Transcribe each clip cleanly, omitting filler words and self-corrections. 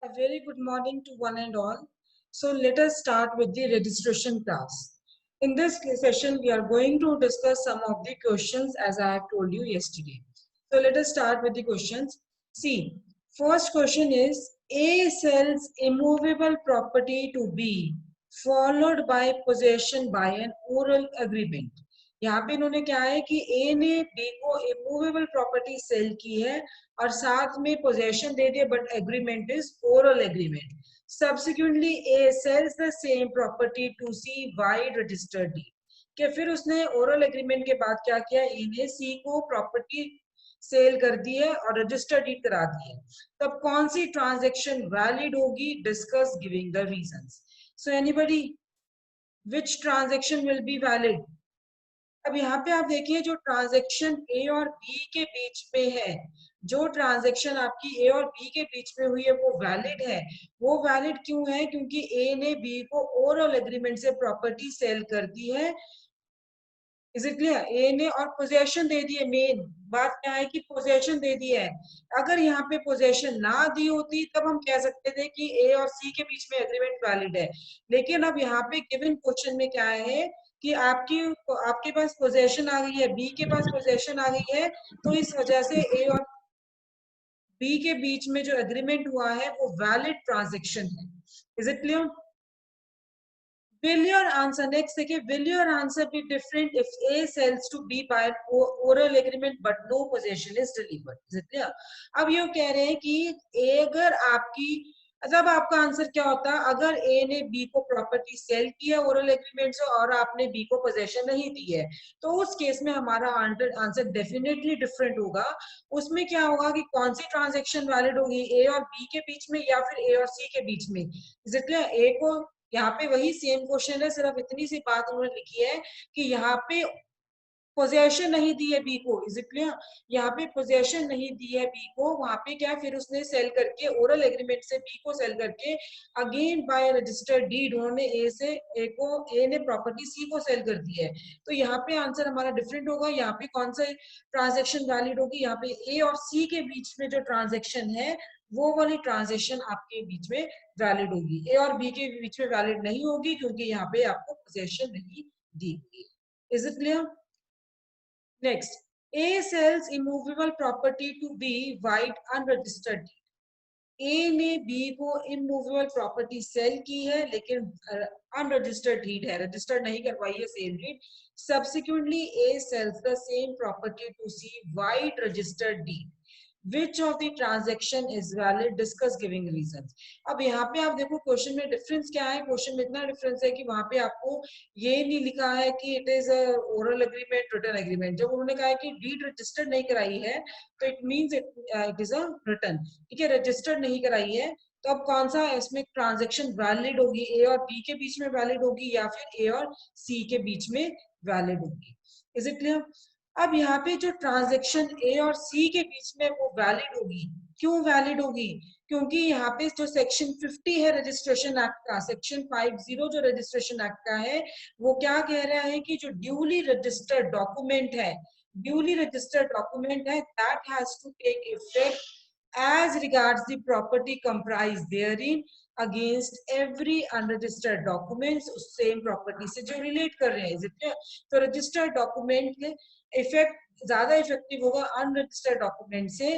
A very good morning to one and all. So let us start with the registration class. In this session, we are going to discuss some of the questions as I have told you yesterday. So let us start with the questions. See, first question is A sells immovable property to B followed by possession by an oral agreement. यहाँ पे इन्होंने क्या है कि ए ने B को immovable property cell की है और साथ में पोजेशन दे दिया but agreement is oral agreement. Subsequently, A sells the same property to C by registered deed. कि फिर उसने ओरल एग्रीमेंट के बाद क्या किया, ए ने सी को प्रॉपर्टी सेल कर दी है और रजिस्टर्ड डीड करा दी है. तब कौन सी ट्रांजैक्शन वैलिड होगी? Discuss giving the reasons. So anybody, which transaction will be valid? अब यहाँ पे आप देखिए जो ट्रांजैक्शन ए और बी के बीच में है, जो ट्रांजैक्शन आपकी ए और बी के बीच में हुई है वो वैलिड है. वो वैलिड क्यों है? क्योंकि ए ने बी को ओरल एग्रीमेंट से प्रॉपर्टी सेल कर दी है. Is it clear? ए ने और पोजेशन दे दी है. मेन बात क्या है कि पोजेशन दे दी है. अगर यहाँ पे पोजेशन ना दी होती तब हम कह सकते थे कि ए और सी के बीच में एग्रीमेंट वैलिड है. लेकिन अब यहाँ पे गिवन क्वेश्चन में क्या है कि आपके पास पोजेशन आ गई है, बी के पास पोजेशन आ गई है, तो इस वजह से ए और बी के बीच में जो एग्रीमेंट हुआ है वो वैलिड ट्रांजैक्शन है. Is it clear? Will your answer, next देखिए, will your answer be different if A sells to B by an oral agreement but no possession is delivered? Is it clear? अब ये कह रहे हैं कि अगर आपकी, मतलब आपका आंसर क्या होता है अगर ए ने बी को प्रॉपर्टी सेल की है ओरल एग्रीमेंट से और आपने बी को पोजेशन नहीं दी है, तो उस केस में हमारा आंसर डेफिनेटली डिफरेंट होगा. उसमें क्या होगा कि कौन सी ट्रांजेक्शन वैलिड होगी, ए और बी के बीच में या फिर ए और सी के बीच में. Is it clear? ए को यहाँ पे वही सेम क्वेश्चन है, सिर्फ इतनी सी बात उन्होंने लिखी है कि यहाँ पे पोजेशन नहीं दी है बी को. Is it clear? यहाँ पे पोजेशन नहीं दी है बी को, वहां पे क्या फिर उसने सेल करके ओरल एग्रीमेंट से बी को सेल करके अगेन बाय रजिस्टर्ड डीड उन्होंने ए ने प्रॉपर्टी सी को सेल कर दी है. तो यहाँ पे आंसर हमारा डिफरेंट होगा. यहाँ पे कौन सा ट्रांजेक्शन वैलिड होगी? यहाँ पे ए और सी के बीच में जो ट्रांजेक्शन है वो वाली ट्रांजेक्शन आपके बीच में वैलिड होगी. ए और बी के बीच में वैलिड नहीं होगी क्योंकि यहाँ पे आपको पोजेशन नहीं दी गई. Is it clear? Next, A sells immovable property to B by unregistered deed. A ने B को immovable property sell की है लेकिन unregistered deed है, registered नहीं करवाई है sale deed. Subsequently, A sells the same property to C by registered deed. Which of the transaction is valid? Discuss giving reasons. अब यहाँ पे आप देखो क्वेश्चन में डिफरेंस क्या है. क्वेश्चन में इतना डिफरेंस है कि वहां पे आपको ये नहीं लिखा है कि it is oral agreement, written agreement. जब उन्होंने कहा है कि डीड रजिस्टर्ड नहीं कराई है तो it means it is a written. ठीक है, रजिस्टर्ड नहीं कराई है तो अब कौन सा इसमें ट्रांजेक्शन वैलिड होगी? ए और बी के बीच में वैलिड होगी या फिर ए और सी के बीच में वैलिड होगी? Is it clear? अब यहाँ पे जो ट्रांजेक्शन ए और सी के बीच में वो वैलिड होगी. क्यों वैलिड होगी? क्योंकि यहाँ पे जो सेक्शन 50 है रजिस्ट्रेशन एक्ट का, सेक्शन 50 जो रजिस्ट्रेशन एक्ट का है, वो क्या कह रहा है कि जो ड्यूली रजिस्टर्ड डॉक्यूमेंट है, that has to take effect as regards the property comprised therein against every unregistered documents same property से जो relate कर रहे हैं. तो registered document के इफेक्ट ज्यादा इफेक्टिव होगा अनरजिस्टर्ड डॉक्यूमेंट से.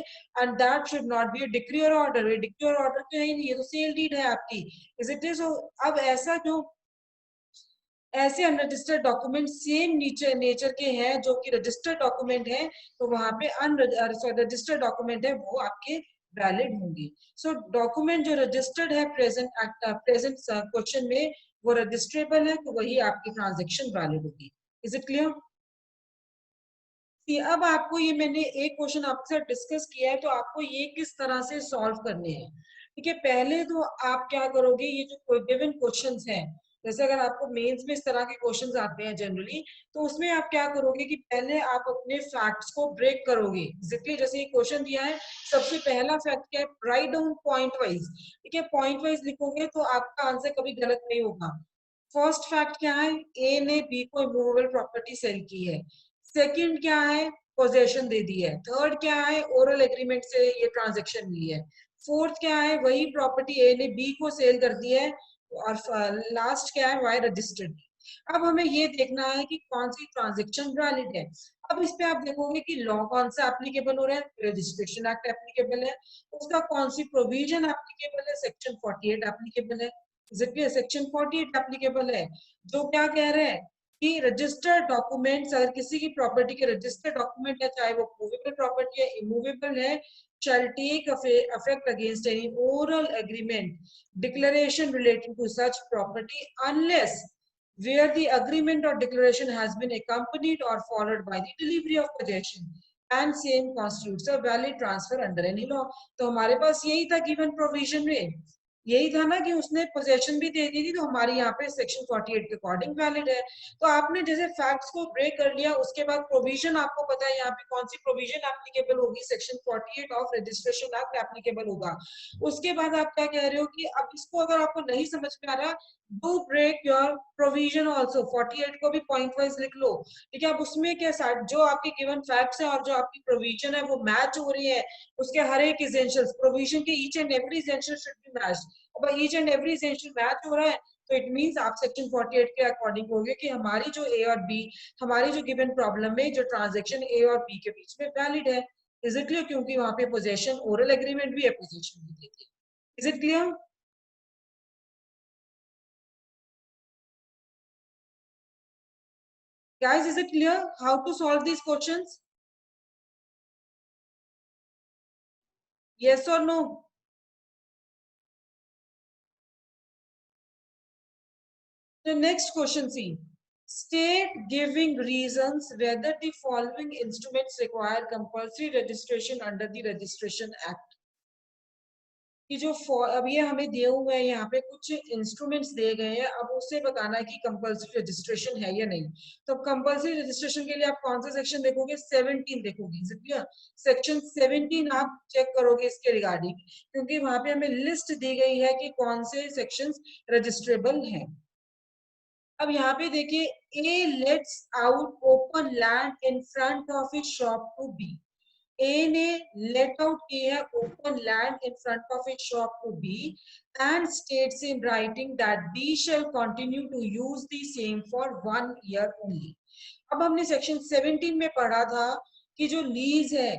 And that should not be a decree और ऑर्डर. डिक्री और ऑर्डर तो है नहीं, ये तो सेल डीड है आपकी. Is it is? अब ऐसे अनरजिस्टर्ड डॉक्यूमेंट सेम नेचर के हैं जो कि रजिस्टर्ड डॉक्यूमेंट है, तो वहां पे रजिस्टर्ड डॉक्यूमेंट है वो आपके वैलिड होंगे. सो डॉक्यूमेंट जो रजिस्टर्ड है प्रेजेंट क्वेश्चन में वो रजिस्ट्रेबल है, तो वही आपकी ट्रांजेक्शन वैलिड होगी. Is it clear? अब आपको ये मैंने एक क्वेश्चन आपके साथ डिस्कस किया है तो आपको ये किस तरह से सॉल्व करने हैं. ठीक है, पहले तो आप क्या करोगे, ये जो गिवन क्वेश्चंस हैं, जैसे अगर आपको मेंस में इस तरह के क्वेश्चंस आते हैं जनरली, तो उसमें आप क्या करोगे कि पहले आप अपने फैक्ट्स को ब्रेक करोगे. जैसे ये क्वेश्चन दिया है, सबसे पहला फैक्ट क्या है? Write down point wise. ठीक है, पॉइंट वाइज लिखोगे तो आपका आंसर कभी गलत नहीं होगा. फर्स्ट फैक्ट क्या है? ए ने बी को इमूवेबल प्रॉपर्टी सेल की है. सेकंड क्या है? पोजेशन दे दी है। थर्ड क्या है, ओरल एग्रीमेंट से ये ट्रांजेक्शन हुई है। फोर्थ क्या है, वही प्रॉपर्टी ए ने बी को सेल कर दी है। और लास्ट क्या है, वाई रजिस्टर्ड। अब हमें ये देखना है कि कौन सी ट्रांजेक्शन वैलिड है। अब इस पे आप देखोगे कि लॉ कौन सा एप्लीकेबल हो रहा है, रजिस्ट्रेशन एक्ट एप्लीकेबल है। उसका कौन सी प्रोविजन एप्लीकेबल है, सेक्शन 48 एप्लीकेबल है। सेक्शन 48 एप्लीकेबल है, जो क्या कह रहे हैं कि रजिस्टर्ड डॉक्यूमेंट्स, अगर किसी की प्रॉपर्टी के रजिस्टर्ड डॉक्यूमेंट है, चाहे वो मूवेबल प्रॉपर्टी है, इमूवेबल है, shall take effect against any oral agreement declaration relating to such property unless where the agreement or declaration has been accompanied or followed by the delivery of possession and same constitutes a valid transfer under any law। तो हमारे पास यही था given provision में, यही था ना कि उसने पोजेशन भी दे दी थी, तो हमारी यहाँ पे सेक्शन 48 के अकॉर्डिंग वैलिड है। तो आपने जैसे फैक्ट्स को ब्रेक कर लिया, उसके बाद प्रोविजन आपको पता है यहाँ पे कौन सी प्रोविजन एप्लीकेबल होगी, section 48 of registration act applicable होगा। उसके बाद आप क्या कह रहे हो कि अब इसको अगर आपको नहीं समझ में आ रहा, do break your provision also, 48 को भी पॉइंट वाइज लिख लो। ठीक है, अब उसमें क्या जो आपके गिवन फैक्ट्स है और जो आपकी प्रोविजन है वो मैच हो रही है, उसके हर एक इसेंशियल्स प्रोविजन के each and every essential should be matched. अब each and every essential match हो रहा है, तो इट मींस आप सेक्शन 48 के अकॉर्डिंग होंगे कि हमारी जो ए और बी, हमारी जो गिवन प्रॉब्लम में जो ट्रांजैक्शन ए और बी के बीच में वैलिड है। Is it clear? क्योंकि वहां पे पोजेशन ओरल एग्रीमेंट भी है, पोजेशन भी देती है। Is it clear guys? Is it clear how to solve these questions? Yes or no? The next question, see, state giving reasons whether the following instruments require compulsory registration under the registration act। कि जो अब ये हमें दिए हुए हैं, यहाँ पे कुछ इंस्ट्रूमेंट्स दिए गए हैं, अब उससे बताना है कि कंपल्सरी रजिस्ट्रेशन है या नहीं। तो कंपल्सरी रजिस्ट्रेशन के लिए आप कौन सा सेक्शन देखोगे, 17 देखोगे। सेक्शन 17 आप चेक करोगे इसके रिगार्डिंग, क्योंकि वहां पे हमें लिस्ट दी गई है कि कौन से सेक्शंस रजिस्ट्रेबल हैं। अब यहाँ पे देखिए, A lets out open land in front of his shop to B. A ने लेट आउट किया है open land in front of his shop to B and states in writing that B shall continue to use the same for 1 year only. अब हमने section 17 में पढ़ा था कि जो लीज है,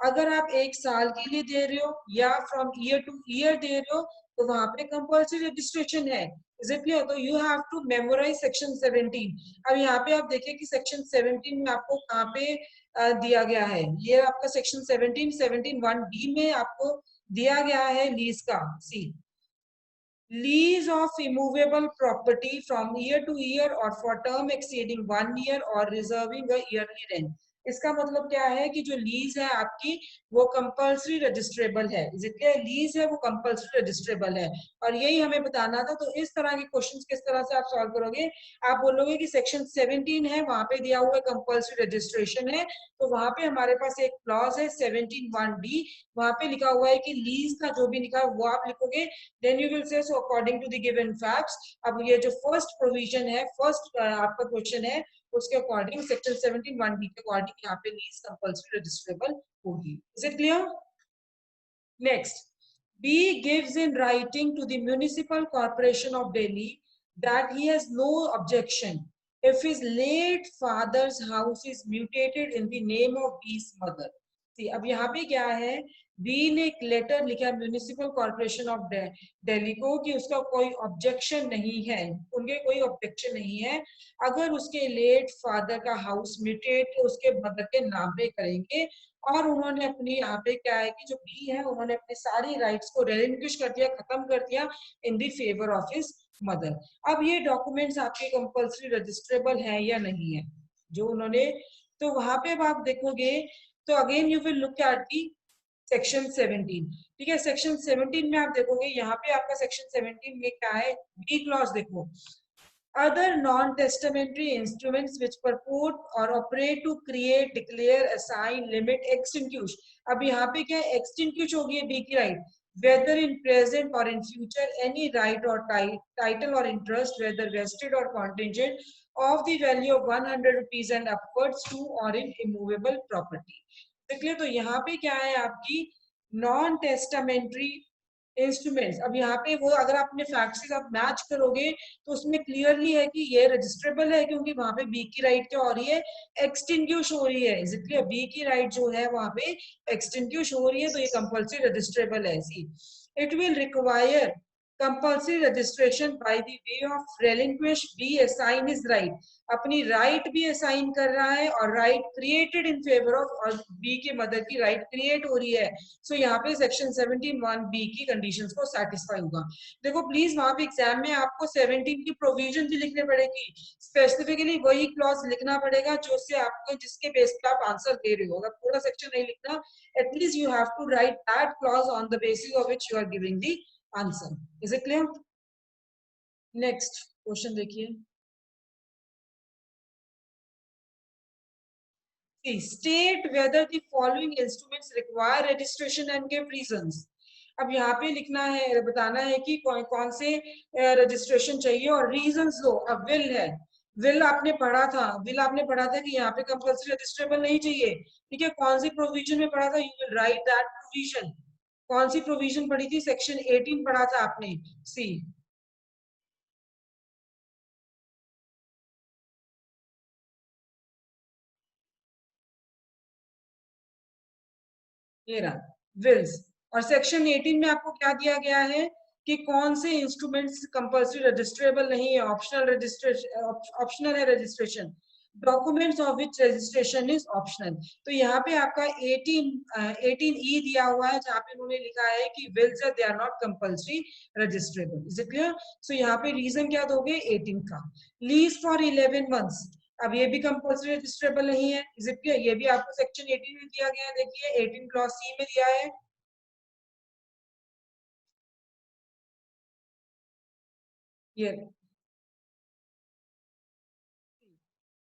अगर आप 1 साल के लिए दे रहे हो या फ्रॉम ईयर टू ईयर दे रहे हो, तो वहां पे कंपल्सरी रजिस्ट्रेशन है। Is it clear? तो you have to memorise section 17। अब यहाँ पे आप देखिए कि सेक्शन 17 में आपको कहाँ पे दिया गया है, ये आपका सेक्शन 17 में आपको दिया गया है लीज का। सी, lease of immovable property from year to year or for term exceeding 1 year or reserving a yearly rent। इसका मतलब क्या है कि जो लीज है आपकी वो कंपल्सरी रजिस्ट्रेबल है। जितने लीज है वो कंपल्सरी रजिस्ट्रेबल है, और यही हमें बताना था। तो इस तरह के क्वेश्चंस किस तरह से आप सॉल्व करोगे, आप बोलोगे कि सेक्शन 17 है, वहां पे दिया हुआ कंपल्सरी रजिस्ट्रेशन है, तो वहां पे हमारे पास एक क्लॉज है 17(1)(d), वहां पे लिखा हुआ है कि लीज का जो भी लिखा है वो आप लिखोगे। then you will say so according to the given facts। अब ये जो फर्स्ट प्रोविजन है, फर्स्ट आपका क्वेश्चन है, उसके अकॉर्डिंग सेक्शन 17(1)(d) के अकॉर्डिंग यहाँ पे लीज कंपल्सरी रजिस्ट्रेबल होगी। Is it clear? Next, B gives in writing to the Municipal Corporation of Delhi that he has no objection if his late father's house is mutated in the name of B's mother। अब यहाँ पे क्या है, B ने एक letter लिखा municipal corporation of Delhi को कि उसका कोई ऑब्जेक्शन नहीं है, उनके कोई ऑब्जेक्शन नहीं है अगर उसके लेट फादर का हाउस म्यूटेट उसके मदर के नाम पे करेंगे। और उन्होंने अपनी यहाँ पे क्या है कि जो बी है उन्होंने अपनी सारी राइट्स को रेलिंक्विश कर दिया, खत्म कर दिया इन दी फेवर ऑफ हिज मदर। अब ये डॉक्यूमेंट्स आपके कंपल्सरी रजिस्ट्रेबल है या नहीं है जो उन्होंने, तो वहां पे अब आप देखोगे तो again you will look at the section 17। ठीक है, सेक्शन 17 में आप देखोगे यहाँ पे आपका सेक्शन 17 में क्या है, बी क्लॉज देखो, other non-testamentary instruments which purport or operate to create, declare, assign, limit, extinguish। अब यहाँ पे क्या है, extinguish होगी बी की right, whether in present or in future any right or title or interest, whether vested or contingent, of the value of 100 rupees and upwards to or in immovable property. देखिए तो यहाँ पे क्या है आपकी non testamentary instruments. अब यहाँ पे वो अगर आपने फैक्ट्स के साथ मैच करोगे तो उसमें क्लियरली है कि ये रजिस्ट्रेबल है, क्योंकि वहां पे बी की राइट क्या हो रही है, एक्सटिंग्विश हो रही है. इसलिए बी की राइट जो है वहां पे एक्सटिंग्विश हो रही है, तो ये कंपल्सरी रजिस्ट्रेबल है. See it will require compulsory registration by the way of relinquish B assign his right. अपनी राइट भी असाइन कर रहा है और right created in favour of, और बी के मदर की राइट क्रिएट हो रही है. सो यहाँ पे सेक्शन 17(1) बी की कंडीशंस को सेटिस्फाई होगा. देखो प्लीज वहां पे एग्जाम में आपको 17 की प्रोविजन भी लिखनी पड़ेगी, स्पेसिफिकली वही क्लॉज लिखना पड़ेगा जो से आपको जिसके बेस पे आप आंसर दे रहे हो. अगर पूरा सेक्शन नहीं लिखना, at least you have to write that clause on the basis of which you are giving the answer. Is it clear? Next question देखिए. State whether the following instruments require registration and give reasons. अब यहाँ पे लिखना है, बताना है कि कौन से रजिस्ट्रेशन चाहिए और रीजंस दो. अब विल है, विल आपने पढ़ा था, विल आपने पढ़ा था कि यहाँ पे कंपल्सरी रजिस्ट्रेबल नहीं चाहिए. ठीक है, कौन सी प्रोविजन में पढ़ा था, you will write that provision. कौन सी प्रोविजन पढ़ी थी, सेक्शन 18 पढ़ा था आपने. सी ये रहा विल्स. और सेक्शन 18 में आपको क्या दिया गया है कि कौन से इंस्ट्रूमेंट्स कंपल्सरी रजिस्ट्रेबल नहीं है, ऑप्शनल रजिस्ट्रेशन, ऑप्शनल है registration. Documents of which registration is optional. तो यहाँ पे आपका 18E दिया हुआ है जहाँ पे उन्होंने लिखा है कि wills they are not compulsory registrable. Is it clear? So यहाँ पे रीजन क्या दोगे, 18 का. लीज फॉर 11 मंथ्स, अब ये भी कंपल्सरी रजिस्ट्रेबल नहीं है. Is it clear? ये भी आपको सेक्शन 18 में दिया गया है. देखिए 18 क्लॉज सी में दिया है. ये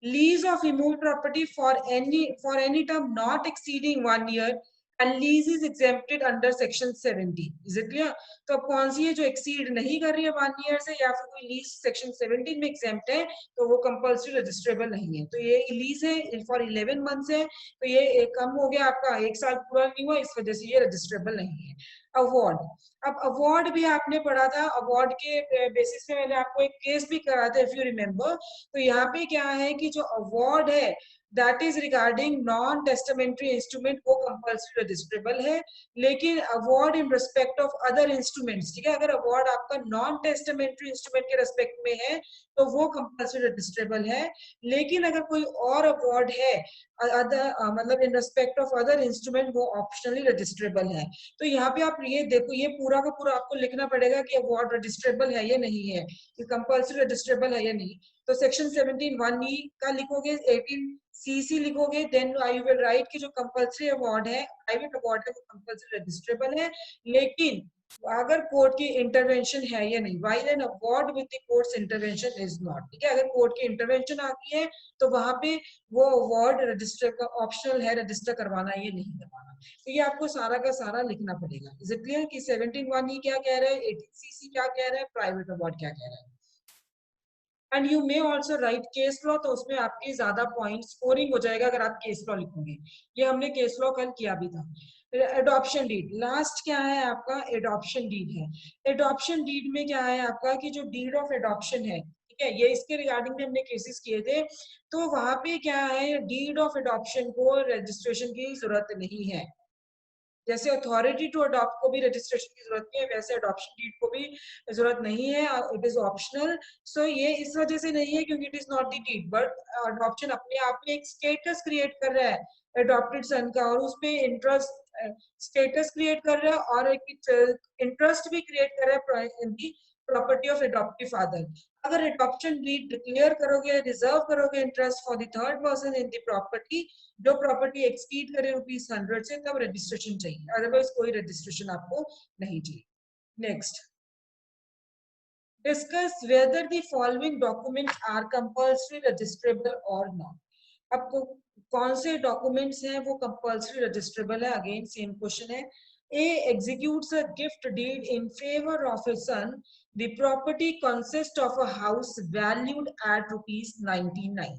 lease of immovable property for any term not exceeding 1 year and lease is exempted under section 70. is it clear? तो अब कौन सी है जो एक्सीड नहीं कर रही है 1 year से, या फिर कोई लीज सेक्शन 17 में एग्जेम्प्ट है, तो वो कंपल्सरी रजिस्ट्रेबल नहीं है. तो ये लीज है फॉर 11 मंथ्स है, तो ये कम हो गया आपका, 1 साल पूरा नहीं हुआ, इस वजह से ये रजिस्ट्रेबल नहीं है. अवार्ड, अब अवार्ड भी आपने पढ़ा था, अवार्ड के बेसिस पे मैंने आपको एक केस भी करा था इफ यू रिमेम्बर. तो यहाँ पे क्या है कि जो अवार्ड है that is regarding non testamentary instrument, वो कंपल्सरी रजिस्ट्रेबल है. लेकिन award in respect of other instruments, ठीक है, अगर अवार्ड आपका नॉन टेस्टामेंट्री इंस्ट्रूमेंट के रिस्पेक्ट में है तो वो कंपल्सरी रजिस्ट्रेबल है. लेकिन अगर कोई और अवार्ड है अदर मतलब in respect of other instrument, वो ऑप्शनली रजिस्ट्रेबल है. तो यहाँ पे आप ये देखो, ये पूरा का पूरा आपको लिखना पड़ेगा कि अवार्ड रजिस्ट्रेबल है या नहीं है, कि कंपल्सरी रजिस्ट्रेबल है या नहीं. तो सेक्शन 17(1)(e) का लिखोगे, 18(c) लिखोगे, देन आई विल राइट कि जो कंपल्सरी अवार्ड है, प्राइवेट अवार्ड है, वो कंपल्सरी रजिस्ट्रेबल है. लेकिन अगर कोर्ट की इंटरवेंशन है या नहीं, while an award with the courts intervention is not. ठीक है, अगर कोर्ट की इंटरवेंशन आती है तो वहां पे वो अवार्ड रजिस्टर का ऑप्शनल है, रजिस्टर करवाना ये नहीं करवाना. तो ये आपको सारा का सारा लिखना पड़ेगा. इज इट क्लियर कि 17(1)(e) क्या कह रहा है, 18(c) क्या कह रहा है, प्राइवेट अवार्ड क्या कह रहा है. And you may also right case law, तो उसमें आपकी ज्यादा पॉइंट स्कोरिंग हो जाएगा अगर आप केस लॉ लिखोगे. ये हमने केस लॉ कल किया भी था. एडॉप्शन डीड, लास्ट क्या है आपका, एडॉप्शन डीड है. एडॉप्शन डीड में क्या है आपका कि जो डीड ऑफ एडॉप्शन है, ठीक है, ये इसके रिगार्डिंग में हमने केसेस किए थे. तो वहां पे क्या है, डीड ऑफ एडॉप्शन को रजिस्ट्रेशन की जरूरत नहीं है. जैसे अथॉरिटी टू अडॉप्ट को भी रजिस्ट्रेशन की जरूरत नहीं है, वैसे अडॉप्शन डीड को भी जरूरत नहीं है. It is optional. सो ये इस वजह से नहीं है क्योंकि it is not the deed, but adoption अपने आप में एक स्टेटस क्रिएट कर रहा है अडॉप्टेड सन का, और उसपे इंटरेस्ट स्टेटस क्रिएट कर रहा है और एक इंटरेस्ट भी क्रिएट कर रहा है in the property of adoptive father. अगर एडॉप्शन डीड डिक्लेयर करोगे, रिजर्व करोगे interest for the third person in the property, जो प्रॉपर्टी एक्सीड करे ₹100 से, तब रजिस्ट्रेशन चाहिए, अदरवाइज कोई रजिस्ट्रेशन आपको नहीं चाहिए. Next, discuss whether the following documents are compulsory registrable और नॉट. आपको कौन से डॉक्यूमेंट्स हैं वो कंपल्सरी रजिस्ट्रेबल है, अगेन सेम क्वेश्चन है. A executes a gift deed in favor of his son. The property consists of a house valued at rupees 99.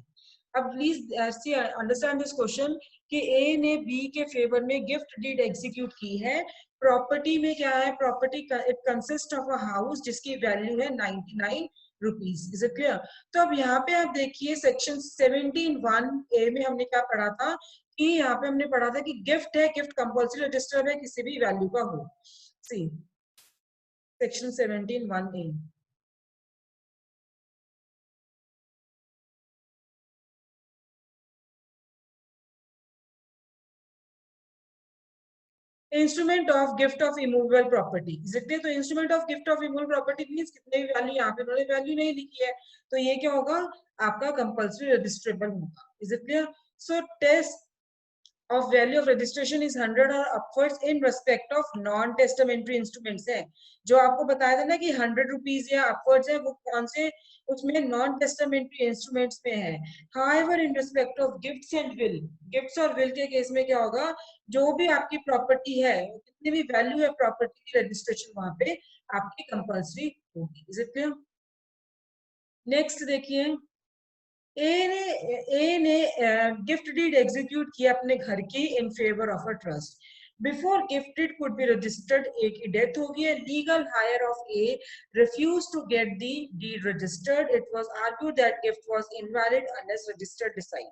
अब please ऐसे अंडरस्टैंड दिस क्वेश्चन कि ए ने बी के फेवर में गिफ्ट डीड एग्जीक्यूट की है. Property में क्या है? Property it consist of a house जिसकी वैल्यू है 99 रुपीज. Is it clear? तो अब यहाँ पे आप देखिए सेक्शन 17(1)(a) में हमने क्या पढ़ा था कि यहाँ पे हमने पढ़ा था कि गिफ्ट है, गिफ्ट कंपल्सरी रजिस्टर्ड है किसी भी वैल्यू का हो. See section 17(1)(a). Instrument of gift of immovable property. तो instrument of gift of immovable property means कितने भी वैल्यू, यहाँ पे उन्होंने वैल्यू नहीं लिखी है तो ये क्या होगा? आपका कंपल्सरी रजिस्ट्रेबल होगा. Is it clear? So test of value of registration is 100 or upwards in respect of non testamentary instruments है. जो आपको बताया था ना कि 100 रुपीज या अपवर्ड्स है, वो कौन से उसमें नॉन टेस्टामेंट्री इंस्ट्रूमेंट्स में है. however in respect of gifts and will, gifts और विल के केस में क्या होगा? जो भी आपकी प्रॉपर्टी है, कितनी भी वैल्यू है प्रॉपर्टी की, रजिस्ट्रेशन वहां पे आपकी कंपल्सरी होगी. Is it clear? नेक्स्ट देखिए, ए ने गिफ्ट डीड एग्जीक्यूट किया अपने घर की in favour of a trust. Before gift deed could be registered, A की डेथ हो गई है. Legal heir of A refuse to get the deed registered. It was argued that gift was invalid unless registered decide.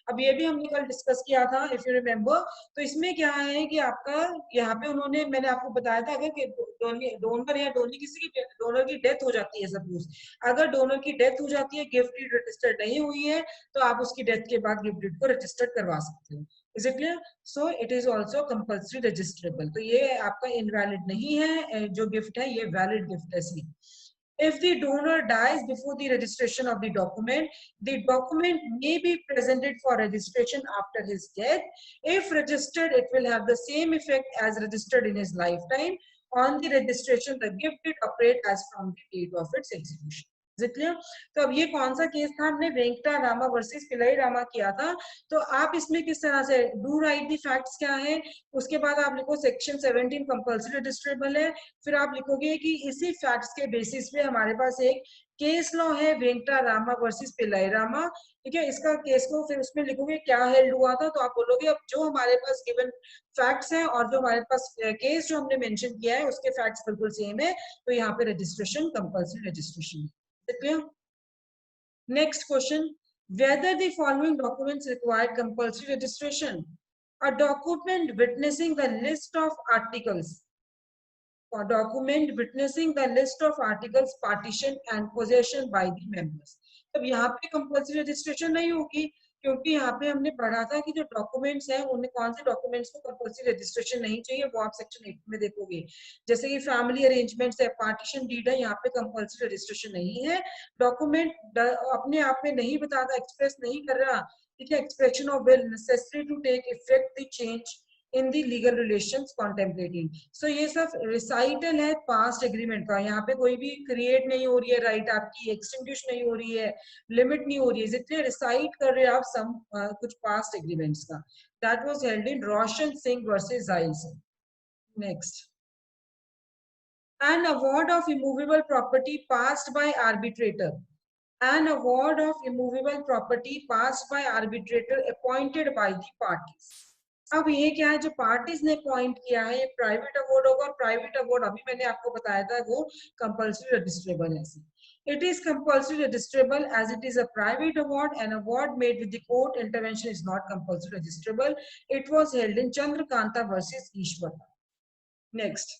अब ये भी हमने कल discuss किया था इफ यू रिमेम्बर. तो इसमें क्या है कि आपका यहाँ पे उन्होंने, मैंने आपको बताया था अगर डोनर या डोनी किसी की डोनर की डेथ हो जाती है, सपोज अगर डोनर की डेथ हो जाती है, गिफ्ट डीड रजिस्टर्ड नहीं हुई है, तो आप उसकी डेथ के बाद गिफ्ट डीड को रजिस्टर्ड करवा सकते हो. Is it clear? So it is also compulsory registrable. तो ये आपका इनवैलिड नहीं है, जो गिफ्ट है ये वैलिड गिफ्ट है. सी if the donor dies before the registration of the document may be presented for registration after his death. If registered, it will have the same effect as registered in his lifetime. On the registration, the gift did operate as from the date of its execution. Is it clear? तो अब ये कौन सा case था? हमने Venkata Rama versus पिलाई रामा किया था. तो आप इसमें किस तरह से डू राइट दी फैक्ट्स क्या है, उसके बाद आप लिखो सेक्शन 17 कंपल्सरी रजिस्ट्रेबल है. फिर आप लिखोगे कि इसी फैक्ट्स के बेसिस पे हमारे पास एक केस लॉ है वेंकटा रामा वर्सेस पिलाई रामा. ठीक है, इसका केस को फिर उसमें लिखोगे क्या हेल्ड हुआ था. तो आप बोलोगे अब जो हमारे पास गिवन फैक्ट्स हैं और जो हमारे पास केस जो हमने मेंशन किया है उसके फैक्ट्स बिल्कुल सेम है, तो यहाँ पे रजिस्ट्रेशन कंपल्सरी रजिस्ट्रेशन है. Next question, whether the following documents require compulsory registration? A document witnessing the list of articles, or document witnessing the list of articles, partition and possession by the members. अब यहाँ पे compulsory registration नहीं होगी क्योंकि यहाँ पे हमने पढ़ा था कि जो डॉक्यूमेंट्स हैं उनमें कौन से डॉक्यूमेंट्स को कंपल्सरी रजिस्ट्रेशन नहीं चाहिए, वो आप सेक्शन 8 में देखोगे. जैसे कि फैमिली अरेंजमेंट्स है, पार्टीशन डीड है, यहाँ पे कंपल्सरी रजिस्ट्रेशन नहीं है. डॉक्यूमेंट अपने आप में नहीं बताता, एक्सप्रेस नहीं कर रहा, ठीक है, expression of will necessary to take effect the change in the legal relations contemplating. So ये सब रिसाइटल है पास्ट एग्रीमेंट का. यहाँ पे कोई भी क्रिएट नहीं हो रही है राइट आपकी, एक्सटिंग्विश नहीं हो रही है, लिमिट नहीं हो रही है, जितने रिसाइट कर रहे हैं आप सम कुछ पास्ट एग्रीमेंट्स का. That was held in Roshan Singh versus Giles. Next, an award of immovable property passed by arbitrator, an award of immovable property passed by arbitrator appointed by the parties. अब ये क्या है, जो पार्टीज ने पॉइंट किया है, ये प्राइवेट अवार्ड होगा. प्राइवेट अवार्ड अभी मैंने आपको बताया था वो कंपल्सरी रजिस्ट्रेबल है. It is compulsory registrable as it is a private award. An award made with the court intervention is not compulsory registrable. It was held in Chandrakanta versus Ishwar. Next,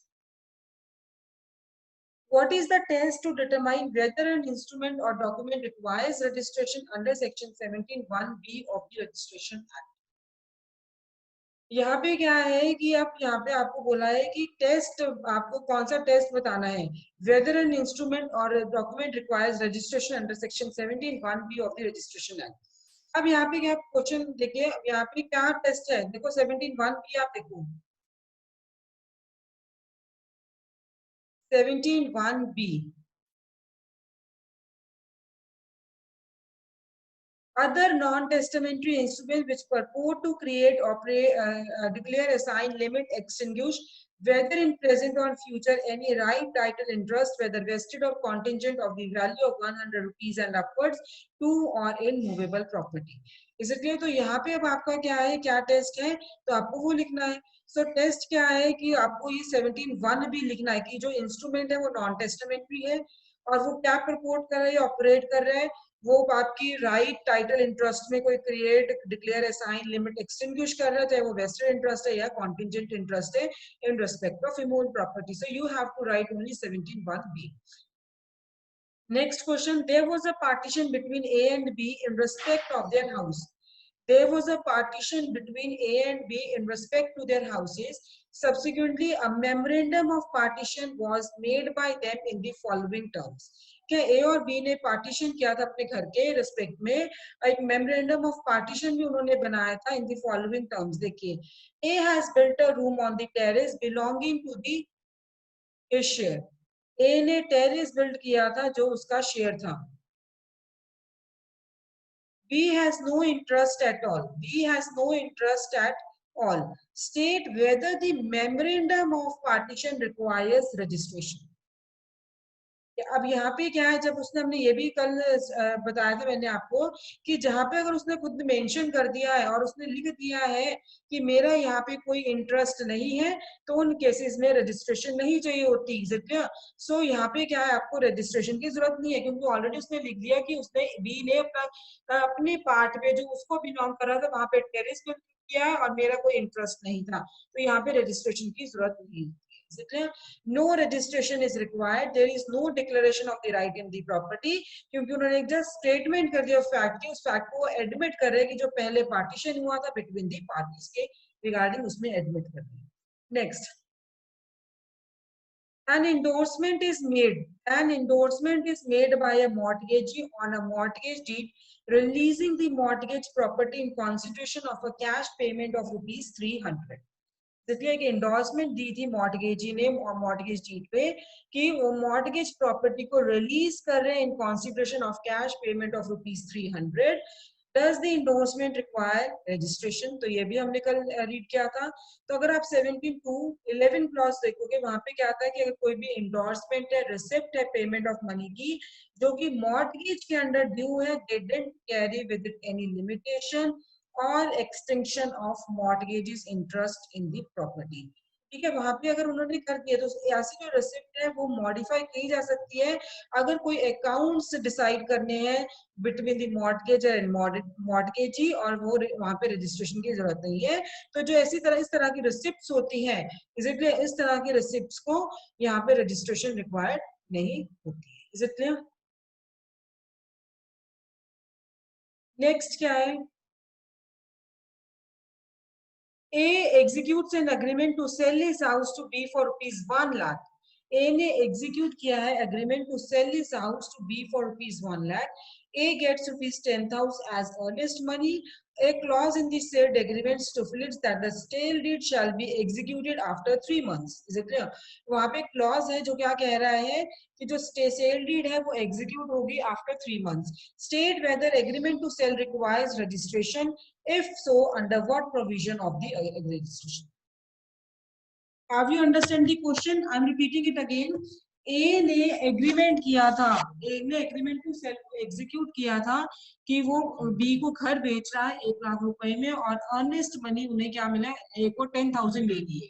what is the test to determine whether an instrument or document requires registration under section 17(1)(b) of the Registration Act? यहाँ पे क्या है कि आप यहाँ पे आपको बोला है कि टेस्ट, आपको कौन सा टेस्ट बताना है, वेदर एन इंस्ट्रूमेंट और document requires registration under section 17(1)(b) of the registration act. अब यहाँ पे क्या क्वेश्चन देखिए, यहाँ पे क्या टेस्ट है, देखो 17(1)(b) आप देखो 17(1)(b. Other non-testamentary instruments which purport to create, operate, declare, assign, limit, extinguish whether in present or future any right, title, interest, whether vested or contingent of the value of 100 rupees and upwards to or in movable property. इसलिए तो यहाँ पे अब आपका क्या है, क्या test है, तो आपको वो लिखना है. सो टेस्ट क्या है कि आपको ये 17(1) भी लिखना है कि जो इंस्ट्रूमेंट है वो नॉन टेस्टामेंट्री है और वो क्या प्रपोर्ट कर रहे हैं, ऑपरेट कर रहे हैं, वो आपकी राइट, टाइटल, इंटरेस्ट में कोई create, declare, assign, limit, extinguish कर रहा है, चाहे वो वेस्टेड इंटरेस्ट है या कॉन्टिजेंट इंटरेस्ट है in respect of immune property. So you have to write only 17(1)(b). Next question, there was a partition between A and B in respect of their house. There was a partition between A and B in respect to their houses. Subsequently, a memorandum of partition was made by them in the following terms. क्या ए और B ने partition किया था अपने घर के respect में, एक मेमोरेंडम ऑफ पार्टीशन भी उन्होंने बनाया था इन द फॉलोइंग टर्म्स. देखिए, A has built a room on the terrace belonging to the share. A ने टेरेस बिल्ड किया था जो उसका शेयर था. B has no interest at all. B has no interest at all. State whether the memorandum of partition requires registration. अब यहाँ पे क्या है, जब उसने, हमने ये भी कल बताया था मैंने आपको कि जहाँ पे अगर उसने खुद मेंशन कर दिया है और उसने लिख दिया है कि मेरा यहाँ पे कोई इंटरेस्ट नहीं है, तो उन केसेस में रजिस्ट्रेशन नहीं चाहिए होती. सो यहाँ पे क्या है, आपको रजिस्ट्रेशन की जरूरत नहीं है क्योंकि ऑलरेडी उसने लिख दिया कि उसने, बी ने अपने पार्ट पे जो उसको बिलोंग कर रहा था वहां पे टेरेस पे किया है और मेरा कोई इंटरेस्ट नहीं था, तो यहाँ पे रजिस्ट्रेशन की जरूरत नहीं है. Is it clear? No registration is required. There is no declaration of the right in the property. क्योंकि उन्होंने एक जस्ट स्टेटमेंट कर दिया फैक्ट की, उस फैक्ट को एडमिट कर रहे हैं कि जो पहले पार्टीशन हुआ था बिटवीन दी पार्टीज के रिगार्डिंग, उसमें एडमिट कर रहे हैं. Next, an endorsement is made. An endorsement is made by a mortgagee on a mortgage deed releasing the mortgage property in consideration of a cash payment of rupees 300. इसलिए एक endorsement दी थी मॉर्टगेजी ने mortgage deed पे कि वो mortgage property को release कर रहे हैं in consideration of cash payment of rupees 300. Does the endorsement require registration, तो ये भी हमने कल रीड किया था. तो अगर आप 17(2)(11) क्लॉज देखोगे, वहां पे क्या आता है कि अगर कोई भी एंडोर्समेंट है, रिसिप्ट है पेमेंट ऑफ मनी की जो कि मॉर्टगेज के अंडर ड्यू है, they didn't carry with it any limitation और extension of mortgages interest in the property. ठीक है, वहां पे अगर उन्होंने कर दिया तो ऐसी जो रिसिप्ट है वो मॉडिफाई की जा सकती है अगर कोई अकाउंट्स डिसाइड करने हैं बिटवीन द मॉर्टगेज एंड मॉर्टगेजी, और वो वहां पे रजिस्ट्रेशन की जरूरत नहीं है. तो जो ऐसी तरह इस तरह की रिसिप्ट्स होती हैं, इसलिए इस तरह की रिसिप्ट्स को यहाँ पे रजिस्ट्रेशन रिक्वायर्ड नहीं होती है. Is it clear? नेक्स्ट क्या है, A executes an agreement to sell his house to B for rupees 1 lakh. A ने execute किया है agreement to sell his house to B for rupees 1 lakh. A gets rupees 10,000 as earnest money. A clause in the said agreement stipulates that the sale deed shall be executed after 3 months. Is it clear? वहाँ पे clause है जो क्या कह रहा है कि जो sale deed है वो execute होगी after 3 months. State whether agreement to sell requires registration. If so, under what provision of the registration? Have you understand the question? I'm repeating it again. A ने एग्रीमेंट किया था, A ने agreement to cell execute किया था कि वो B को घर बेच रहा है 1 लाख रुपए में और अर्नेस्ट मनी उन्हें क्या मिला, A को 10,000 दे दिए.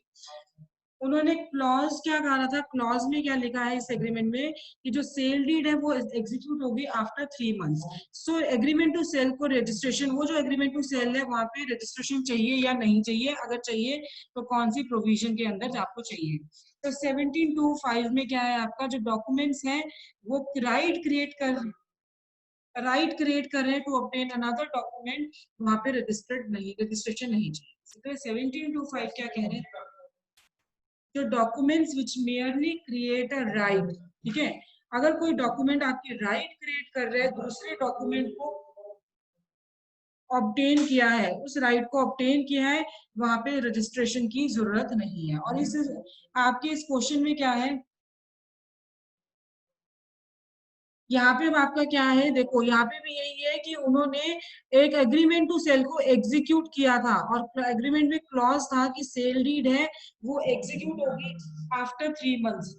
उन्होंने क्लॉज क्या कहा था, क्लॉज में क्या लिखा है इस एग्रीमेंट में कि जो सेल डीड है वो एग्जीक्यूट होगी after 3 months. So agreement to sale को रजिस्ट्रेशन, वो जो एग्रीमेंट टू सेल है वहां पे रजिस्ट्रेशन चाहिए या नहीं चाहिए, अगर चाहिए तो कौन सी प्रोविजन के अंदर आपको चाहिए. तो 17(2)(5) में क्या है, आपका जो डॉक्यूमेंट्स है वो राइट क्रिएट कर रहे हैं टू ऑब्टेन अनदर डॉक्यूमेंट, वहां पे रजिस्ट्रेशन नहीं चाहिए. 17(2)(5) क्या कह रहे हैं, जो documents which merely create a right. ठीक है, अगर कोई डॉक्यूमेंट आपकी राइट क्रिएट कर रहे हैं, दूसरे डॉक्यूमेंट को ऑब्टेन किया है, उस राइट को ऑब्टेन किया है, वहां पे रजिस्ट्रेशन की जरूरत नहीं है. और इस आपके इस क्वेश्चन में क्या है, यहाँ पे अब आपका क्या है, देखो यहाँ पे भी यही है कि उन्होंने एक एग्रीमेंट टू सेल को एग्जीक्यूट किया था और एग्रीमेंट में क्लॉज था कि सेल डीड है वो एग्जीक्यूट होगी आफ्टर 3 मंथ्स।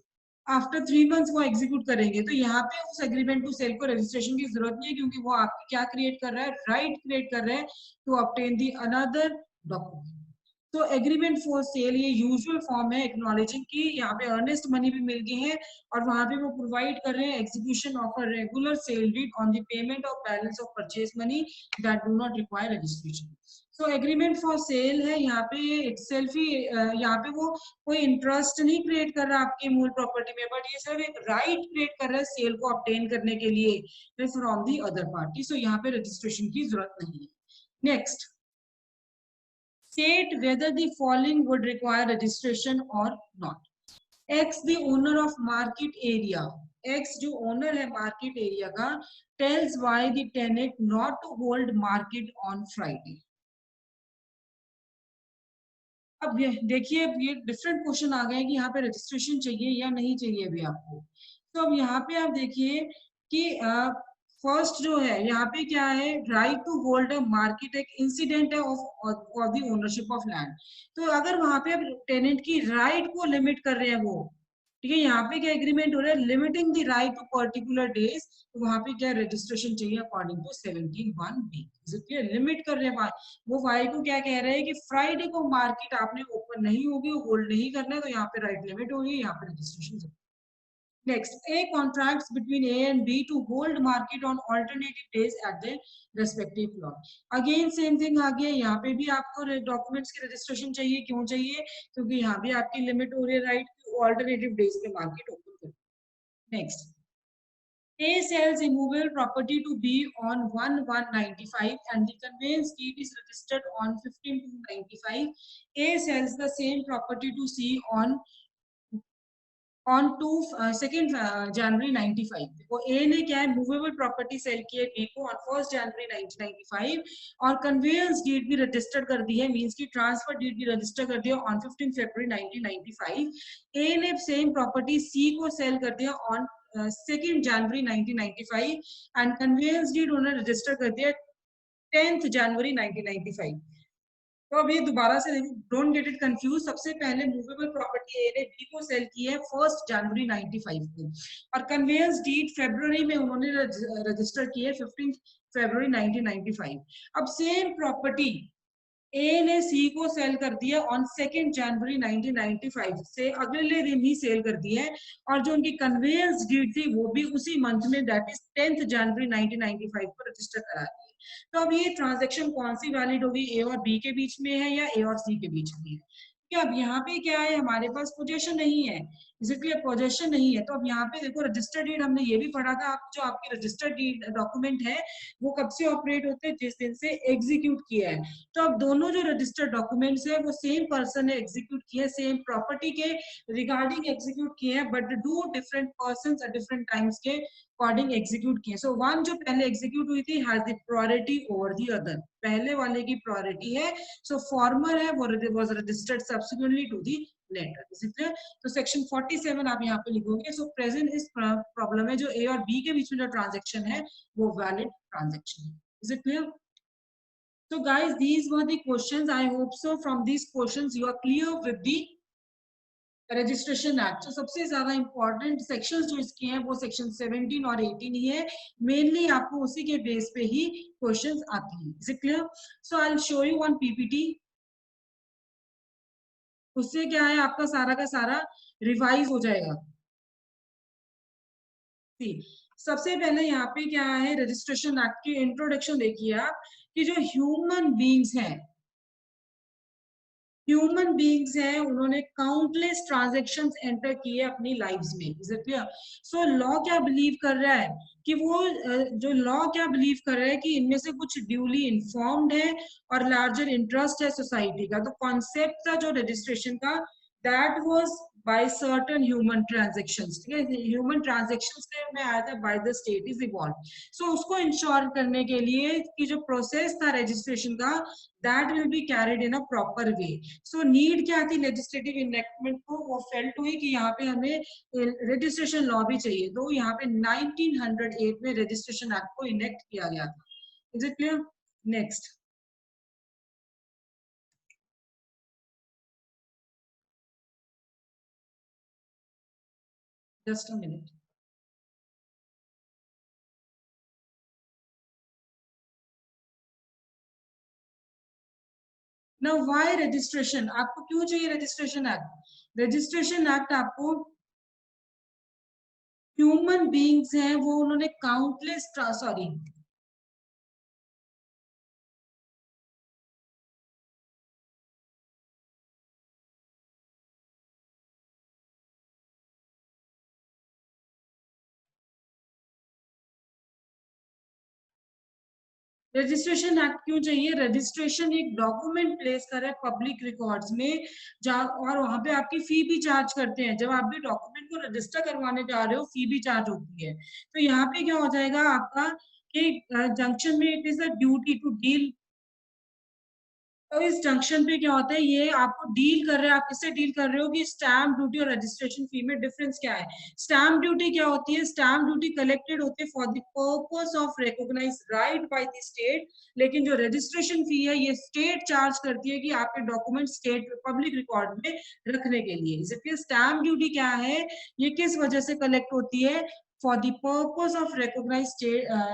आफ्टर 3 मंथ्स वो एग्जीक्यूट करेंगे, तो यहाँ पे उस एग्रीमेंट टू सेल को रजिस्ट्रेशन की जरूरत नहीं है, क्योंकि वो आपकी क्या क्रिएट कर रहा है, राइट क्रिएट कर रहा है to obtain the another document. तो एग्रीमेंट फॉर सेल ये यूजुअल फॉर्म है एक्नॉलेजिंग की यहाँ पे अर्नेस्ट मनी भी मिल गई है और वहां पे वो प्रोवाइड कर रहे हैं execution of a regular sale deed on the payment of balance of purchase money that do not require registration. So agreement for sale है यहाँ पे इटसेल्फ ही यहाँ पे वो कोई इंटरेस्ट नहीं क्रिएट कर रहा आपके मूल प्रॉपर्टी में, बट ये सिर्फ एक राइट क्रिएट कर रहा है सेल को ऑब्टेन करने के लिए फ्रॉम दी अदर पार्टी। सो यहाँ पे रजिस्ट्रेशन की जरूरत नहीं है। Next, state whether the following would require registration or not. X the owner of market area, X जो owner है market area का, tells why the tenant not to hold market on Friday. अब ये देखिए, ये डिफरेंट क्वेश्चन आ गए कि यहाँ पे रजिस्ट्रेशन चाहिए या नहीं चाहिए अभी आपको। तो अब यहाँ पे आप देखिए कि फर्स्ट जो है यहाँ पे क्या है, right to hold a market एक इंसिडेंट है of the ownership of land. तो अगर वहां पे अब टेनेंट की राइट को लिमिट कर रहे हैं वो, ठीक है, यहाँ पे क्या एग्रीमेंट हो रहा है, limiting the right to particular days, तो वहां पे क्या रजिस्ट्रेशन चाहिए अकॉर्डिंग टू 17(1)(b, लिमिट कर रहे हैं वो वाई को, क्या कह रहे हैं कि फ्राइडे को मार्केट आपने ओपन नहीं होगी, होल्ड नहीं करना है, तो यहाँ पे राइट लिमिट होगी, यहाँ पे registration. Next, A contracts between A and B to hold market on alternative days at their respective plot. Again same thing आ गया, यहाँ पे भी आपको डॉक्यूमेंट्स की रजिस्ट्रेशन चाहिए, क्यों चाहिए, क्योंकि यहाँ भी आपकी लिमिट हो रही है राइट ऑल्टरनेटिव डेज पे मार्केट ओपन कर। Next, A sells immovable property to B on 1/1/95 and the conveyance deed is registered on 15/2/95. A sells the same property to C on 2 January 95। देखो ए ने क्या है, मूवेबल प्रॉपर्टी सेल की है B को on 1 January 1995 और conveyance deed भी register कर दी है, मींस की ट्रांसफर डीड भी रजिस्टर कर दिया ऑन 15 February 1995। ए ने सेम प्रॉपर्टी सी को सेल कर दिया on 2 January 1995 and conveyance deed उन्होंने रजिस्टर कर दिया 10 January 1995। तो अब ये दोबारा से डोंट गेट इट कंफ्यूज, सबसे पहले मूवेबल प्रॉपर्टी ए ने बी को सेल की है 1 January 95 को और कन्वेयंस डीड फरवरी में उन्होंने रजिस्टर की है 15 February 1995। अब सेम प्रॉपर्टी ए ने सी को सेल कर दिया ऑन 2 January 1995 से अगले दिन ही सेल कर दिया है और जो उनकी कन्वेयंस डीड थी वो भी उसी मंथ में दैट इज 10 January 1995 को रजिस्टर करा दी। तो अब ये ट्रांजैक्शन कौन सी वैलिड होगी, ए और बी के बीच में है या ए और सी के बीच में है। क्या अब यहाँ पे क्या है, हमारे पास पोजेशन नहीं है, इसलिए पोजेशन नहीं है, तो अब यहाँ पे देखो रजिस्टर्ड डीड हमने ये भी पढ़ा था, आप जो आपकी रजिस्टर्ड डीड डॉक्यूमेंट है वो कब से ऑपरेट होते हैं, जिस दिन से एग्जीक्यूट किया है। तो अब दोनों जो रजिस्टर्ड डॉक्यूमेंट्स है वो सेम पर्सन ने एग्जीक्यूट किए हैं, सेम प्रॉपर्टी के रिगार्डिंग एग्जीक्यूट किए हैं, but do different persons at different times के अकॉर्डिंग एग्जीक्यूट किए। सो वन जो पहले एग्जीक्यूट हुई थी has the priority over the other, पहले वाले की प्रायोरिटी है, सो फॉर्मर है वो was registered subsequently to the letter, is it clear. तो सेक्शन 47 आप यहाँ पे लिखोगे। सो प्रेजेंट इस प्रॉब्लम है जो ए और बी के बीच में जो ट्रांजेक्शन है वो वैलिड ट्रांजेक्शन है, is it clear. So guys, these were the questions. I hope so from these questions you are clear with the registration act. तो सबसे ज्यादा इंपॉर्टेंट सेक्शंस जो इसके हैं वो सेक्शन 17 और 18 ही है, मेनली आपको उसी के बेस पे ही क्वेश्चंस आते हैं, is it clear. So I will show you one PPT, उससे क्या है आपका सारा का सारा रिवाइज हो जाएगा। सबसे पहले यहाँ पे क्या है, रजिस्ट्रेशन एक्ट की इंट्रोडक्शन देखिए आप कि जो ह्यूमन बींग्स हैं, ह्यूमन बींग्स हैं, उन्होंने काउंटलेस ट्रांजैक्शंस एंटर किए अपनी लाइव्स में, is it clear. So law क्या बिलीव कर रहा है कि वो जो लॉ क्या बिलीव कर रहा है कि इनमें से कुछ ड्यूली इन्फॉर्म्ड है और लार्जर इंटरेस्ट है सोसाइटी का। तो कॉन्सेप्ट था जो रजिस्ट्रेशन का, that was by certain human transactions, ठीक है, ह्यूमन ट्रांजेक्शंस में आया था by the state is evolve. So उसको इंश्योर करने के लिए कि जो प्रोसेस था रजिस्ट्रेशन का, that will be carried in a proper way. So need क्या थी लेजिस्लेटिव इनेक्टमेंट को, वो फेल्ट हुई कि यहाँ पे हमें रजिस्ट्रेशन लॉ भी चाहिए, तो यहाँ पे 1908 में रजिस्ट्रेशन एक्ट को इनेक्ट किया गया था। Is it clear? Next, just a minute. Now why registration, आपको क्यों चाहिए रजिस्ट्रेशन एक्ट? रजिस्ट्रेशन एक्ट आपको, ह्यूमन बीइंग्स हैं वो, उन्होंने काउंटलेस, सॉरी, रजिस्ट्रेशन एक्ट क्यों चाहिए? रजिस्ट्रेशन एक डॉक्यूमेंट प्लेस कर रहा है पब्लिक रिकॉर्ड्स में, जहाँ और वहां पे आपकी फी भी चार्ज करते हैं। जब आप भी डॉक्यूमेंट को रजिस्टर करवाने जा रहे हो, फी भी चार्ज होती है। तो यहाँ पे क्या हो जाएगा आपका कि जंक्शन में it is a duty to deal. तो इस जंक्शन पे क्या होता है, ये आपको डील कर रहे हैं, आप किससे डील कर रहे हो कि स्टैम्प ड्यूटी और रजिस्ट्रेशन फी में डिफरेंस क्या है। स्टैम्प ड्यूटी क्या होती है? स्टैम्प ड्यूटी कलेक्टेड होती है for the purpose of recognize right by the state, लेकिन जो रजिस्ट्रेशन फी है ये स्टेट चार्ज करती है कि आपके डॉक्यूमेंट स्टेट पब्लिक रिकॉर्ड में रखने के लिए। इसलिए स्टैम्प ड्यूटी क्या है, ये किस वजह से कलेक्ट होती है? For the purpose of recognize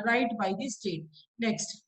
right by the state. Next,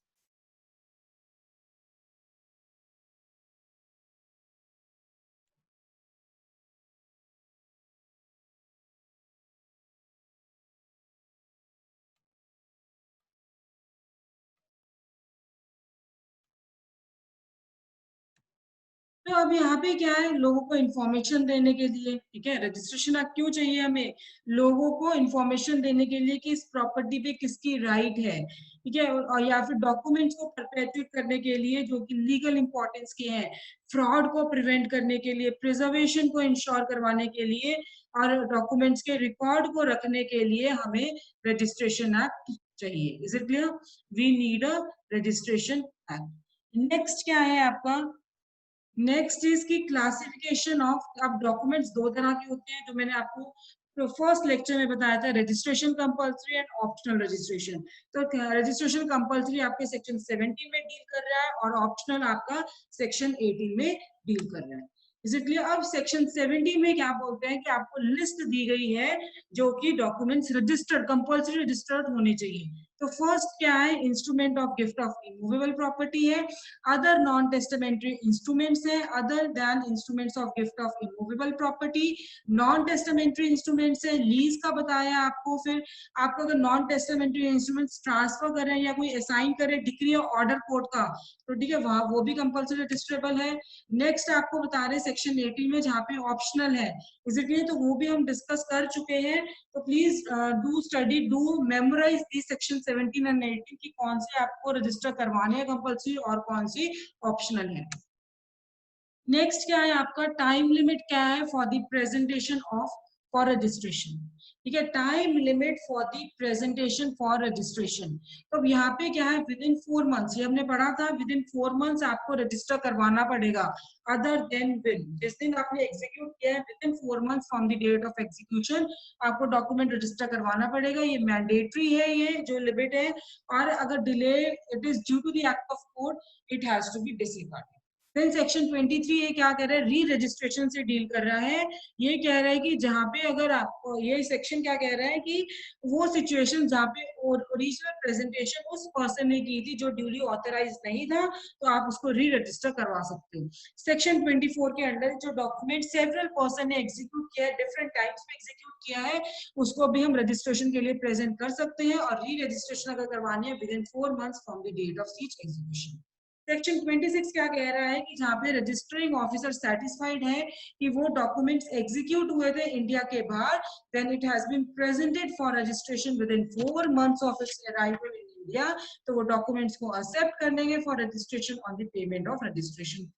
तो अब यहाँ पे क्या है, लोगों को इन्फॉर्मेशन देने के लिए, ठीक है, रजिस्ट्रेशन एक्ट क्यों चाहिए हमें? लोगों को इन्फॉर्मेशन देने के लिए कि इस प्रॉपर्टी पे किसकी राइट है, ठीक है, और या फिर डॉक्यूमेंट्स को परपेचुएट करने के लिए जो कि लीगल इंपॉर्टेंस के हैं, फ्रॉड को प्रिवेंट करने के लिए, प्रिजर्वेशन को इंश्योर करवाने के लिए, और डॉक्यूमेंट्स के रिकॉर्ड को रखने के लिए हमें रजिस्ट्रेशन एक्ट चाहिए। Is it clear? We need a registration act. Next क्या है आपका? नेक्स्ट इज की क्लासिफिकेशन ऑफ, अब डॉक्यूमेंट्स दो तरह के होते हैं जो मैंने आपको तो फर्स्ट लेक्चर में बताया था, registration compulsory and optional registration. तो रजिस्ट्रेशन कंपलसरी आपके सेक्शन 17 में डील कर रहा है और ऑप्शनल आपका सेक्शन 18 में डील कर रहा है। इसलिए अब सेक्शन 17 में क्या बोलते हैं कि आपको लिस्ट दी गई है जो कि डॉक्यूमेंट्स रजिस्टर्ड, कंपलसरी रजिस्टर्ड होने चाहिए। तो फर्स्ट क्या है, instrument of gift of immovable property है, अदर नॉन टेस्टामेंट्री इंस्ट्रूमेंट्स है other than instruments of gift of immovable property, non testamentary instruments है, लीज का बताया आपको। फिर आपको अगर नॉन टेस्टामेंट्री इंस्ट्रूमेंट्स ट्रांसफर करें या कोई असाइन करे डिक्री और ऑर्डर कोर्ट का, तो ठीक है, वहां वो भी कंपल्सरी रजिस्ट्रेबल है। नेक्स्ट आपको बता रहे सेक्शन 18 में जहाँ पे ऑप्शनल है, इसलिए तो वो भी हम डिस्कस कर चुके हैं। तो please do study, do memorize the section 17 and 18 की कौन से आपको रजिस्टर करवाने हैं कंपल्सरी और कौन सी ऑप्शनल है। नेक्स्ट क्या है आपका, टाइम लिमिट क्या है for the presentation of for registration, ठीक है, time limit for the presentation for registration. तो यहाँ पे क्या है, विद इन 4 मंथ्स, ये हमने पढ़ा था, विद इन 4 मंथ्स आपको रजिस्टर करवाना पड़ेगा। अदर देन विल, जिस दिन आपने एग्जीक्यूट किया है within 4 months from the date of execution आपको डॉक्यूमेंट रजिस्टर करवाना पड़ेगा। ये मैंडेटरी है, ये जो लिमिट है, और अगर delay it is due to the act of court it has to be disregarded. Then section 23 ये क्या कर रहा है, री रजिस्ट्रेशन से डील कर रहा है। ये कह रहा है कि जहाँ पे अगर आपको, ये सेक्शन क्या कह रहा है कि वो सिचुएशन जहाँ पे ओरिजिनल प्रेजेंटेशन उस पर्सन ने की थी जो ड्यूली ऑथराइज नहीं था, तो आप उसको री रजिस्टर करवा सकते हो। सेक्शन 24 के अंडर जो डॉक्यूमेंट सेवरल पर्सन ने एग्जीक्यूट किया है, डिफरेंट टाइम्स में एग्जीक्यूट किया है, उसको भी हम रजिस्ट्रेशन के लिए प्रेजेंट कर सकते हैं, और री रजिस्ट्रेशन अगर करवानी है within 4 months from the date of each execution. Section 26 क्या कह रहा है कि जहाँ पे रजिस्टरिंग ऑफिसर सेटिस्फाइड है कि वो डॉक्यूमेंट्स एग्जीक्यूट हुए थे इंडिया के बाहर, then it has been presented for registration within 4 months of its arrival in India, तो वो डॉक्यूमेंट्स को एक्सेप्ट कर लेंगे for registration on the payment of registration.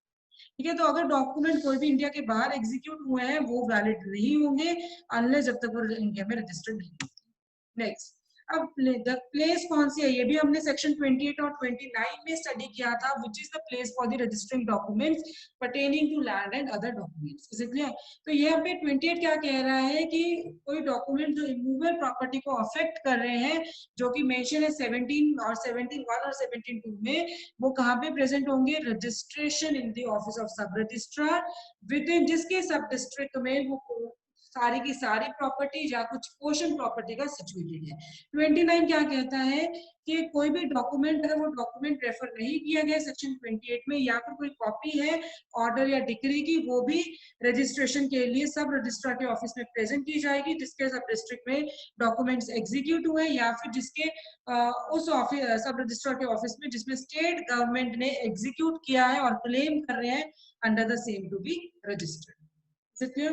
ठीक है। तो अगर डॉक्यूमेंट कोई भी इंडिया के बाहर एग्जीक्यूट हुए हैं वो वैलिड नहीं होंगे अनलेस जब तक वो इंडिया में रजिस्टर्ड नहीं होते। नेक्स्ट, अब प्लेस कौन सी है ये भी हमने सेक्शन 28 और 29 में स्टडी किया था, which is the place for the registering documents pertaining to land and other documents. Is it clear? तो ये यहाँ पे 28 क्या कह रहा है कि कोई डॉक्यूमेंट जो इमूवेबल प्रॉपर्टी को अफेक्ट कर रहे हैं, जो कि मेंशन है 17 और 17(1) और 17(2) में, वो कहाँ पे प्रेजेंट होंगे? Registration in the office of सब रजिस्ट्रार विद इन जिसके सब डिस्ट्रिक्ट में वो सारी की सारी प्रॉपर्टी या कुछ पोर्शन प्रॉपर्टी का सिचुएटेड है। 29 क्या कहता है कि कोई भी डॉक्यूमेंट है वो डॉक्यूमेंट रेफर नहीं किया गया सेक्शन 28 में, या फिर कोई कॉपी है ऑर्डर या डिक्री की, वो भी रजिस्ट्रेशन के लिए सब रजिस्ट्रार के ऑफिस में प्रेजेंट की जाएगी जिसके सब डिस्ट्रिक्ट में डॉक्यूमेंट्स एग्जीक्यूट हुए, या फिर जिसके उस ऑफिस सब रजिस्ट्रार के ऑफिस में जिसमें स्टेट गवर्नमेंट ने एग्जीक्यूट किया है और क्लेम कर रहे हैं under the same to be registered. Is it clear?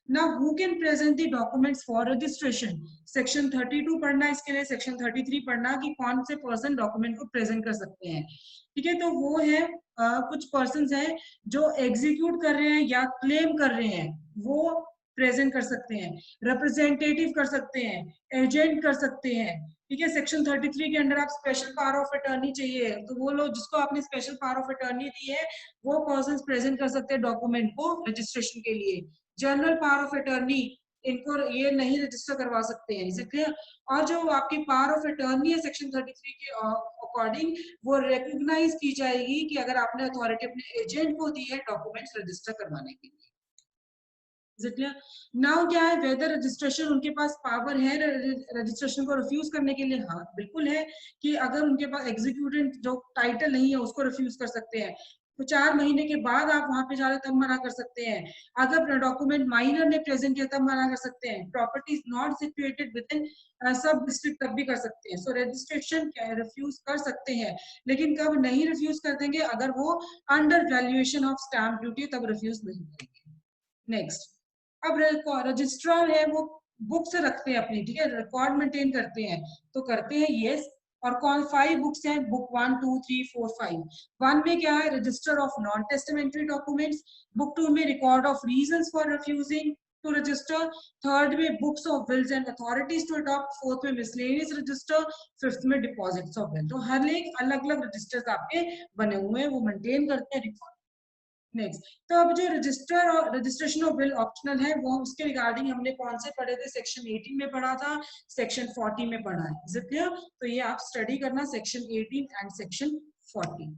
Now, who can present the documents for registration? Section 32 पढ़ना, इसके लिए Section 33 पढ़ना कि कौन से पर्सन डॉक्यूमेंट को प्रेजेंट कर सकते हैं। ठीक है, तो वो है कुछ पर्संस हैं जो एग्जीक्यूट कर रहे हैं या क्लेम कर रहे हैं, वो प्रेजेंट कर सकते हैं, रिप्रेजेंटेटिव कर सकते हैं, एजेंट कर सकते हैं। ठीक है, सेक्शन 33 के अंडर आप स्पेशल पावर ऑफ अटर्नी चाहिए, तो वो लोग जिसको आपने स्पेशल पावर ऑफ अटर्नी दी है वो पर्सन प्रेजेंट कर सकते हैं डॉक्यूमेंट को रजिस्ट्रेशन के लिए। जनरल पावर ऑफ अटर्नी इनको ये नहीं रजिस्टर करवा सकते हैं, इसलिए। और जो आपकी पावर ऑफ अटर्नी है सेक्शन 33 के अकॉर्डिंग, वो रिकॉग्नाइज की जाएगी कि अगर आपने अथॉरिटी अपने एजेंट को दी है डॉक्यूमेंट्स रजिस्टर करवाने के लिए। नाउ क्या है, वेदर रजिस्ट्रेशन उनके पास पावर है रजिस्ट्रेशन को रिफ्यूज करने के लिए? हाँ बिल्कुल है, कि अगर उनके पास एग्जीक्यूटिव जो टाइटल नहीं है उसको रिफ्यूज कर सकते हैं, तो 4 महीने के बाद आप वहां पे जाकर तब मना कर सकते हैं। अगर डॉक्यूमेंट माइनर ने प्रेजेंट किया तब मना कर सकते हैं। Property is not situated with in सब डिस्ट्रिक्ट तब भी कर सकते हैं। सो रजिस्ट्रेशन रिफ्यूज कर सकते हैं, लेकिन कब नहीं रिफ्यूज कर देंगे? अगर वो under valuation of stamp duty तब रिफ्यूज नहीं करेंगे। नेक्स्ट, अब रजिस्ट्रार है वो बुक्स रखते हैं अपनी, ठीक है, रिकॉर्ड मेंटेन करते हैं, तो करते हैं यस। और कौन 5 बुक्स हैं? बुक 1 2 3 4 5। 1 में क्या है? Register of non testamentary documents. Book 2 में record of reasons for refusing to register. Third में books of wills and authorities to adopt. Fourth में मिसलेनियस रजिस्टर। फिफ्थ में डिपॉजिट्स ऑफ विल। तो हर एक अलग अलग रजिस्टर्स आपके बने हुए हैं, वो मेंटेन करते हैं रिकॉर्ड। नेक्स्ट, तो अब जो रजिस्टर और रजिस्ट्रेशन ऑफ बिल ऑप्शनल है, वो उसके रिगार्डिंग हमने कौन से पढ़े थे? सेक्शन 18 में पढ़ा था, सेक्शन 40 में पढ़ा है। Is it clear? तो ये आप स्टडी करना, section 18 and section 40।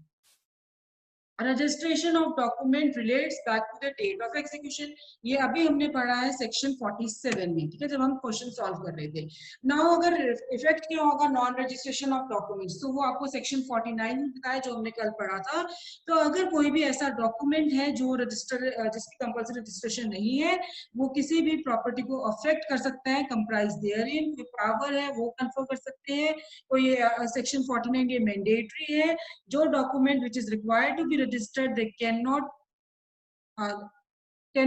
Registration of document relates back to the date of execution, ये अभी हमने पढ़ा है सेक्शन 47 में, ठीक है, जब हम क्वेश्चन सॉल्व कर रहे थे। नाउ अगर इफेक्ट क्या होगा नॉन रजिस्ट्रेशन ऑफ डॉक्यूमेंट्स, तो वो आपको सेक्शन 49 में बताया जो हमने कल पढ़ा था। तो अगर कोई भी ऐसा डॉक्यूमेंट है जो रजिस्टर जिसकी कंपल्सरी रजिस्ट्रेशन नहीं है, वो किसी भी प्रॉपर्टी को अफेक्ट कर सकता है, कंप्राइज देयरइन, कोई पावर है वो कन्फर कर सकते हैं। कोई सेक्शन 49 ये मैंडेटरी है, जो document which is required to be registered they can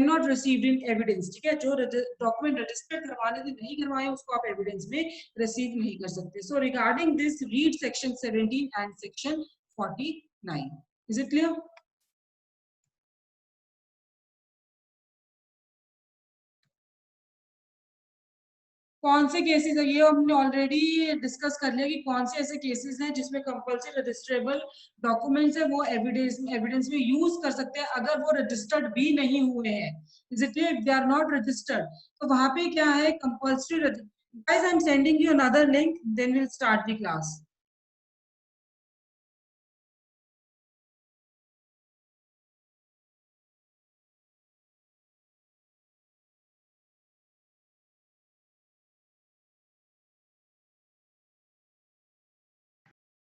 not receive in evidence. ठीक है, जो डॉक्यूमेंट रजिस्टर करवाने थे नहीं करवाए उसको आप एविडेंस में रिसीव नहीं कर सकते। So regarding this read section 17 and section 49। Is it clear? कौन से केसेस है ये हमने ऑलरेडी डिस्कस कर लिया कि कौन से ऐसे केसेस हैं जिसमें कंपल्सरी रजिस्ट्रेबल डॉक्यूमेंट्स है वो एविडेंस में यूज कर सकते हैं अगर वो रजिस्टर्ड भी नहीं हुए हैं। Is it clear? They are not registered, तो वहां पे क्या है compulsory. Guys I am sending you another link, then we will start the class.